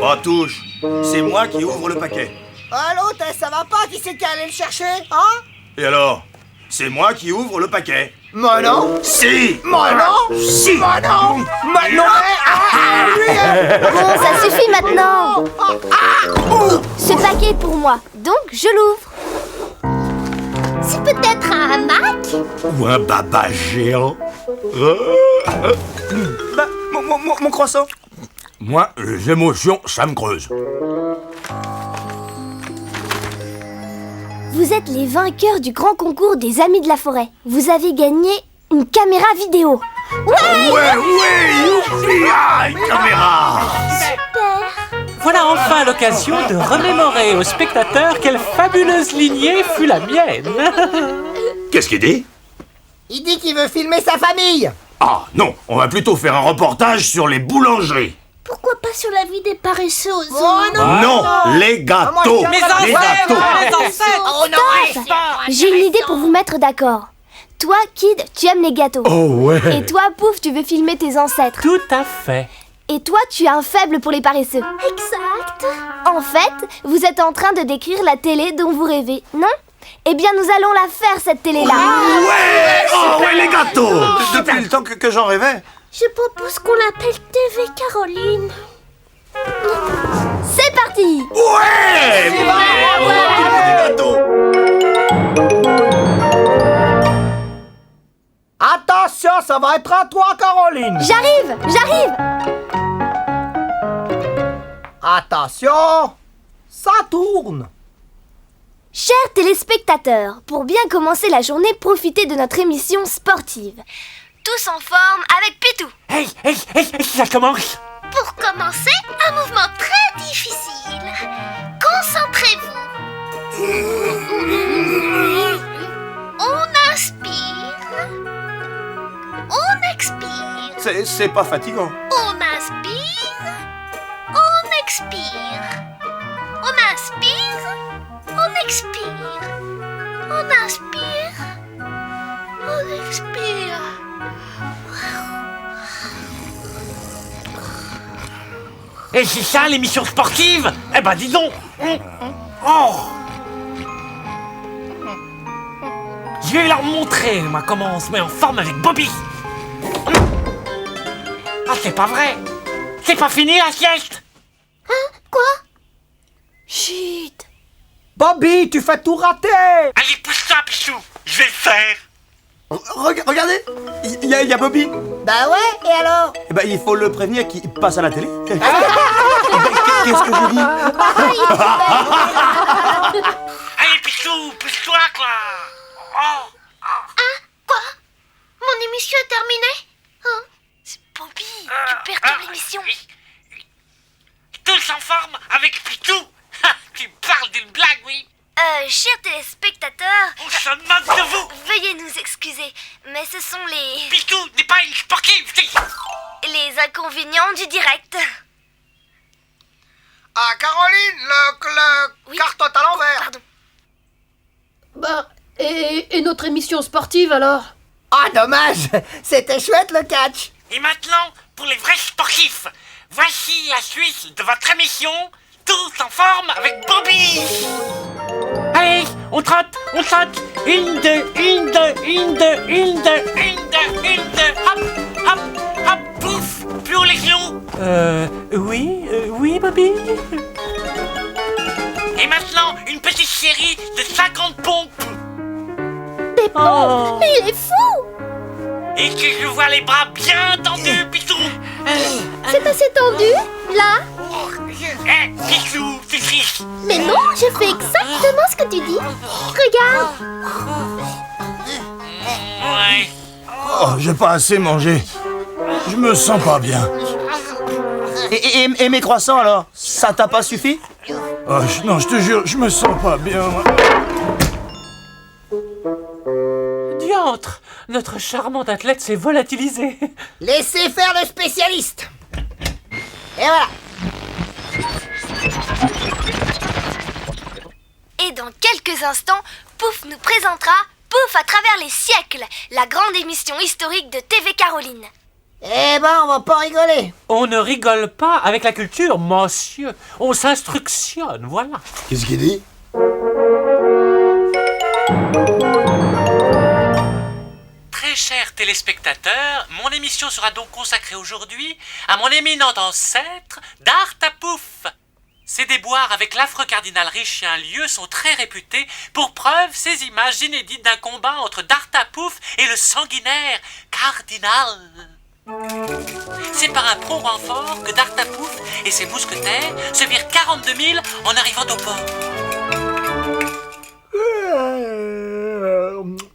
Pas touche, c'est moi qui ouvre le paquet. Ah, l'autre, ça va pas? Qui c'est qui allait le chercher, hein? Et alors? C'est moi qui ouvre le paquet. Moi non. Si! Moi non. Si! Moi non. Moi non. Bon, ça suffit maintenant. Ce paquet est pour moi, donc je l'ouvre. C'est peut-être un hamac? Ou un baba géant. Bah, mon croissant. Moi, les émotions, ça me creuse. Vous êtes les vainqueurs du grand concours des Amis de la Forêt. Vous avez gagné une caméra vidéo. Ouais, youpi, caméra! Voilà enfin l'occasion de remémorer aux spectateurs quelle fabuleuse lignée fut la mienne. Qu'est-ce qu'il dit? Il dit qu'il veut filmer sa famille. Ah non, on va plutôt faire un reportage sur les boulangeries. Pourquoi pas sur la vie des paresseux aux Oh non. Non, les gâteaux. Mes Les gâteaux. Oh non. J'ai une idée pour vous mettre d'accord. Toi, Kid, tu aimes les gâteaux. Oh ouais. Et toi, Pouf, tu veux filmer tes ancêtres. Tout à fait. Et toi, tu as un faible pour les paresseux. Exact. En fait, vous êtes en train de décrire la télé dont vous rêvez, non? Eh bien, nous allons la faire, cette télé-là. Ouais. Oh ouais, les gâteaux. Depuis le temps que j'en rêvais. Je propose qu'on l'appelle TV Caroline. C'est parti. Ouais. Les gâteaux. Attention, ça va être à toi, Caroline. J'arrive. Attention, ça tourne. Chers téléspectateurs, pour bien commencer la journée, profitez de notre émission sportive. Tous en forme avec Pitou. Hey, ça commence. Pour commencer, un mouvement très difficile. Concentrez-vous. On inspire. On expire. C'est pas fatigant. On inspire. On expire. On inspire. On expire. On inspire. On expire. Et c'est ça l'émission sportive? Eh ben dis donc. Oh. Je vais leur montrer moi, comment on se met en forme avec Bobby. Ah, c'est pas vrai. C'est pas fini la sieste. Quoi? Chut. Bobby, tu fais tout rater. Allez, pousse-toi, Pichou. Je vais le faire. Regardez, il y a Bobby. Bah ouais, et alors? Eh ben, il faut le prévenir qu'il passe à la télé. Qu'est-ce que je dis? Allez, Pichou, pousse-toi, quoi. Oh. Quoi? Mon émission est terminée? Hein? C'est Bobby, tu perturbes l'émission. Tous en forme avec Pichou. Tu parles d'une blague, oui. Chers téléspectateurs, On se moque de vous. veuillez nous excuser, mais ce sont Pichou n'est pas une sportive, si. les inconvénients du direct. Ah, Caroline, le Oui. carton à l'envers. Pardon. Bah, et notre émission sportive alors? Ah, dommage. C'était chouette, le catch. Et maintenant, pour les vrais sportifs, voici la suite de votre émission, Tous en forme avec Bobby. Allez, on trotte, une, deux, hop, pouf, plus haut les genoux. Oui, Bobby. Et maintenant, une petite série de 50 pompes. Des pompes? Mais il est fou! Et que je vois les bras bien tendus, Pichou. C'est assez tendu, là? Eh, Pichou, c'est triste. Mais non, je fais exactement ce que tu dis. Regarde. Ouais. Oh, j'ai pas assez mangé. Je me sens pas bien. Et mes croissants, alors? Ça t'a pas suffi? Oh, non, je te jure, je me sens pas bien. Moi. Diantre, notre charmante athlète s'est volatilisée. Laissez faire le spécialiste. Et voilà. Et dans quelques instants, Pouf nous présentera Pouf à travers les siècles, la grande émission historique de TV Caroline. Eh ben, on va pas rigoler. On ne rigole pas avec la culture, monsieur. On s'instructionne, voilà. Qu'est-ce qu'il dit? Très chers téléspectateurs, mon émission sera donc consacrée aujourd'hui à mon éminent ancêtre, Dartapouf. Ses déboires avec l'affreux cardinal Richelieu sont très réputés. Pour preuve, ces images inédites d'un combat entre Dartapouf et le sanguinaire cardinal. C'est par un prompt renfort que Dartapouf et ses mousquetaires se virent 42 000 en arrivant au port.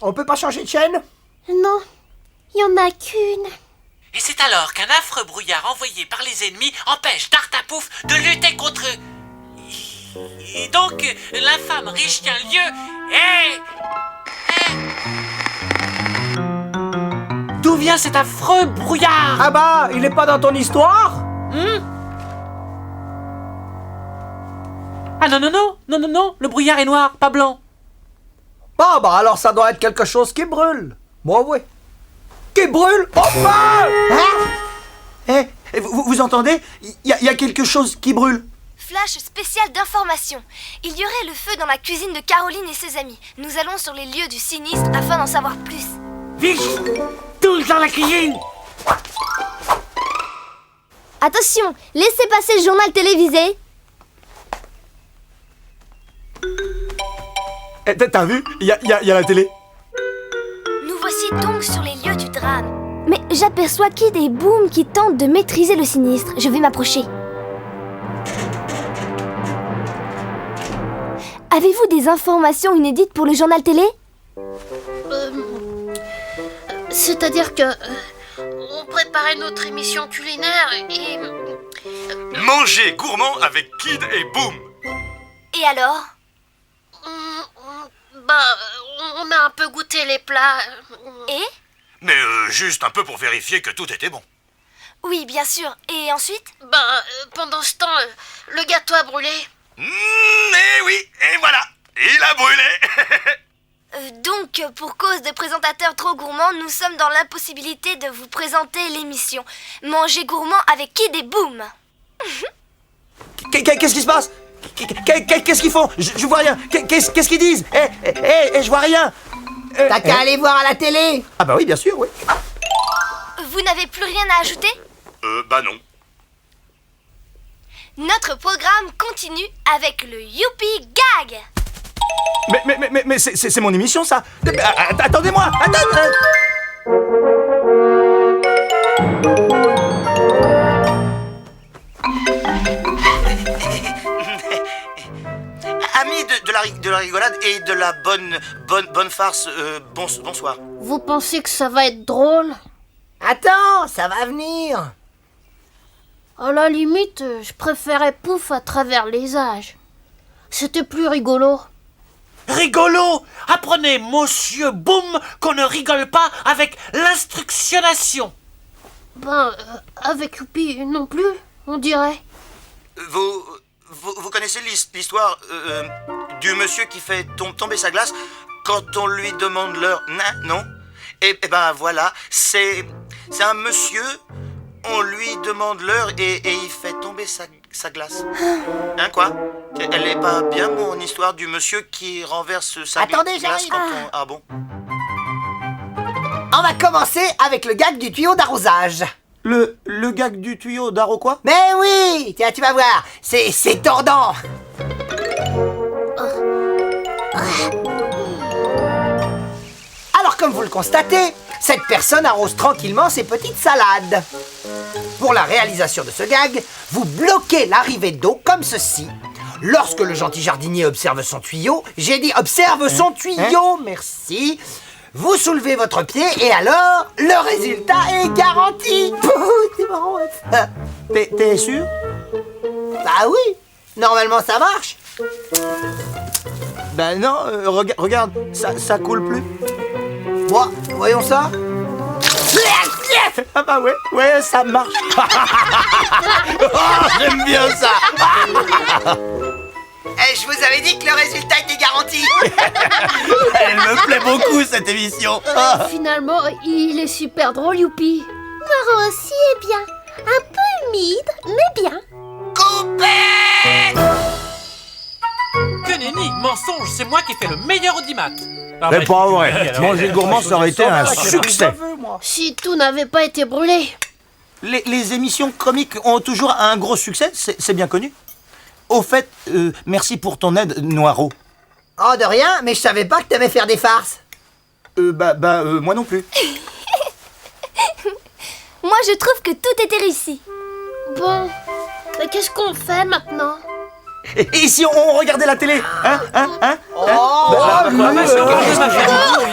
On peut pas changer de chaîne? Non, il y en a qu'une. Et c'est alors qu'un affreux brouillard envoyé par les ennemis empêche Dartapouf de lutter contre eux. Et donc, l'infâme Richelieu est... D'où vient cet affreux brouillard? Ah bah, il est pas dans ton histoire? Ah non, le brouillard est noir, pas blanc. Ah bah alors ça doit être quelque chose qui brûle. Bon ouais. Qui brûle? Enfin! Vous entendez? Il y a quelque chose qui brûle. Flash spécial d'information. Il y aurait le feu dans la cuisine de Caroline et ses amis. Nous allons sur les lieux du sinistre afin d'en savoir plus. Vite, tous dans la cuisine. Attention, laissez passer le journal télévisé. T'as vu? Il y a la télé. Nous voici donc sur les lieux du drame. Mais j'aperçois Kid et Boom qui tentent de maîtriser le sinistre. Je vais m'approcher. Avez-vous des informations inédites pour le journal télé? C'est-à-dire que... on préparait notre émission culinaire et... Manger gourmand avec Kid et Boom. Et alors? on a un peu goûté les plats. Et? Mais juste un peu pour vérifier que tout était bon. Oui, bien sûr. Et ensuite? Pendant ce temps, le gâteau a brûlé. Et oui, et voilà, il a brûlé. Donc, pour cause de présentateurs trop gourmands, nous sommes dans l'impossibilité de vous présenter l'émission Manger gourmand avec Kid et Boom. Qu'est-ce qui se passe? Qu'est-ce qu'ils font? Je vois rien. Qu'est-ce qu'ils disent? Je vois rien. T'as qu'à aller voir à la télé. Ah bah oui, bien sûr, oui. Vous n'avez plus rien à ajouter? Bah non. Notre programme continue avec le Youpi Gag. Mais c'est mon émission, ça. Attendez-moi. Attendez. Amis de la rigolade et de la bonne farce, bonsoir. Vous pensez que ça va être drôle? Attends, ça va venir. À la limite, je préférais Pouf à travers les âges. C'était plus rigolo. Rigolo! Apprenez, monsieur Boom, qu'on ne rigole pas avec l'instructionnation. Avec Youpi non plus, on dirait. Vous connaissez l'histoire du monsieur qui fait tomber sa glace quand on lui demande l'heure? Non? Et ben voilà, c'est un monsieur, on lui demande l'heure et il fait tomber sa glace. Hein, quoi? Elle est pas bien, mon histoire du monsieur qui renverse sa Attendez, glace j'arrive. quand on... Ah bon? On va commencer avec le gag du tuyau d'arrosage. Le gag du tuyau d'Aro quoi? Mais oui, tiens, tu vas voir, c'est tordant. Alors comme vous le constatez, cette personne arrose tranquillement ses petites salades. Pour la réalisation de ce gag, vous bloquez l'arrivée d'eau comme ceci. Lorsque le gentil jardinier observe son tuyau, j'ai dit observe son tuyau, merci. Vous soulevez votre pied et alors, le résultat est garanti. C'est marrant, ouais. T'es sûr? Bah oui, normalement ça marche. Ben non, regarde, ça coule plus. Bon, voyons ça. Ah bah ouais, ça marche. Oh, j'aime bien ça. Je vous avais dit que le résultat était garanti. Elle me plaît beaucoup, cette émission. Ah. Finalement, il est super drôle, Youpi. Marrant aussi est bien. Un peu humide, mais bien. Coupé. Que nenni, mensonge, c'est moi qui ai fait le meilleur audimat. Ah, C'est bah, pas tu- vrai. alors, Manger gourmand, ça aurait été un succès. Si tout n'avait pas été brûlé. Les émissions comiques ont toujours un gros succès, c'est bien connu. Au fait, merci pour ton aide, Noiro. Oh, de rien, mais je savais pas que t'aimais faire des farces. Moi non plus. Moi, je trouve que tout était réussi. Bon, mais qu'est-ce qu'on fait maintenant? Et si on regardait la télé? Hein? Oh, Ah, bah, je regarde ma chaîne, oui.